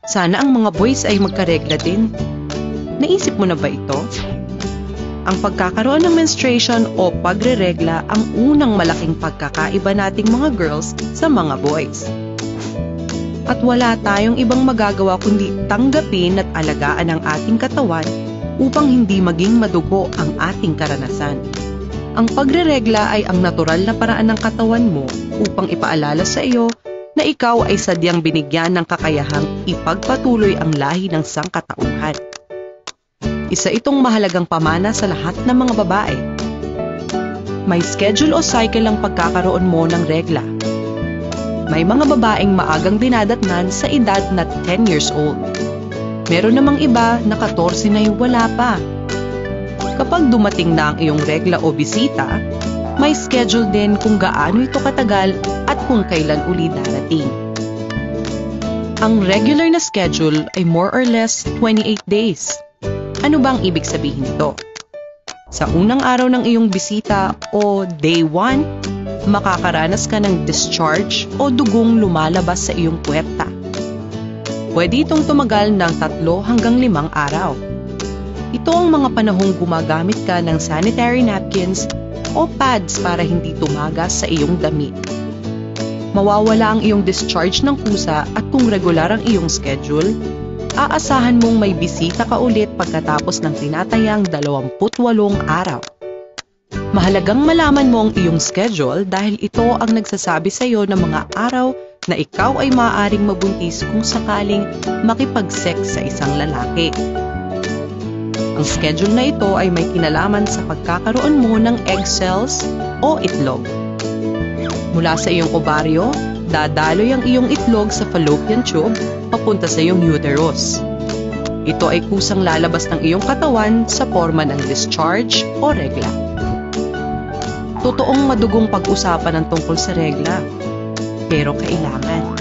Sana ang mga boys ay magkaregla din. Naisip mo na ba ito? Ang pagkakaroon ng menstruation o pagreregla ang unang malaking pagkakaiba nating mga girls sa mga boys. At wala tayong ibang magagawa kundi tanggapin at alagaan ang ating katawan upang hindi maging madugo ang ating karanasan. Ang pagreregla ay ang natural na paraan ng katawan mo upang ipaalala sa iyo na ikaw ay sadyang binigyan ng kakayahang ipagpatuloy ang lahi ng sangkatauhan. Isa itong mahalagang pamana sa lahat ng mga babae. May schedule o cycle ang pagkakaroon mo ng regla. May mga babaeng maagang dinadatnan sa edad na 10 years old. Meron namang iba na 14 na wala pa. Kapag dumating na ang iyong regla o bisita, may schedule din kung gaano ito katagal at kung kailan uli darating. Ang regular na schedule ay more or less 28 days. Ano bang ibig sabihin nito? Sa unang araw ng iyong bisita o day 1, makakaranas ka ng discharge o dugong lumalabas sa iyong puwerta. Pwede itong tumagal ng 3 hanggang 5 araw. Ito ang mga panahong gumagamit ka ng sanitary napkins o pads para hindi tumagas sa iyong damit. Mawawala ang iyong discharge ng kusa at kung regular ang iyong schedule, aasahan mong may bisita ka ulit pagkatapos ng tinatayang 28 araw. Mahalagang malaman mo ang iyong schedule dahil ito ang nagsasabi sa iyo ng mga araw na ikaw ay maaaring mabuntis kung sakaling makipag-sex sa isang lalaki. Ang schedule na ito ay may kinalaman sa pagkakaroon mo ng egg cells o itlog. Mula sa iyong ovaryo, dadaloy ang iyong itlog sa fallopian tube papunta sa iyong uterus. Ito ay kusang lalabas ng iyong katawan sa forma ng discharge o regla. Totoong madugong pag-usapan ang tungkol sa regla, pero kailangan.